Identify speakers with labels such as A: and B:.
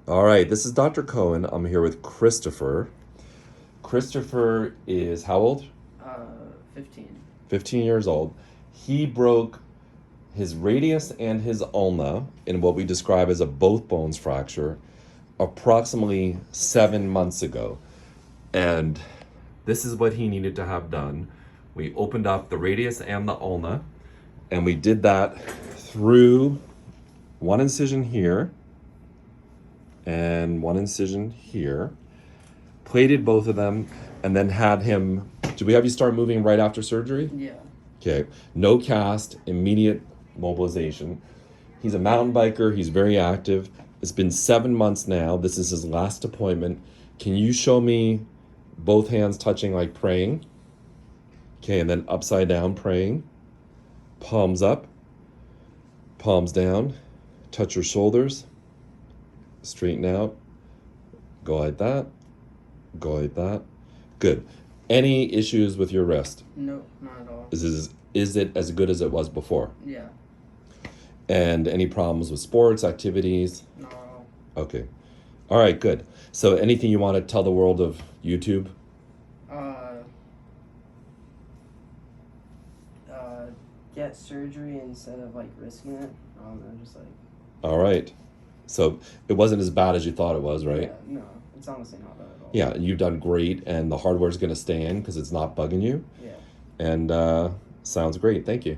A: All right, this is Dr. Cohen. I'm here with Kristofer. Kristofer is how old?
B: 15.
A: 15 years old. He broke his radius and his ulna in what we describe as a both bones fracture approximately 7 months ago. And this is what he needed to have done. We opened up the radius and the ulna, and we did that through one incision here and one incision here, plated both of them, and then had him, did we have you start moving right after surgery?
B: Yeah.
A: Okay, no cast, immediate mobilization. He's a mountain biker, he's very active. It's been 7 months now. This is his last appointment. Can you show me both hands touching like praying? Okay, and then upside down praying. Palms up, palms down. Touch your shoulders. Straighten out. Go like that. Go like that. Good. Any issues with your wrist?
B: No, not at all.
A: Is it as good as it was before?
B: Yeah.
A: And any problems with sports, activities?
B: Not at all.
A: Okay. All right, good. So anything you want to tell the world of YouTube?
B: Get surgery instead of like risking it. I don't know, just like.
A: All right. So it wasn't as bad as you thought it was, right?
B: Yeah, no, it's honestly not bad at all.
A: Yeah, you've done great, and the hardware's going to stay in because it's not bugging you.
B: Yeah.
A: And sounds great. Thank you.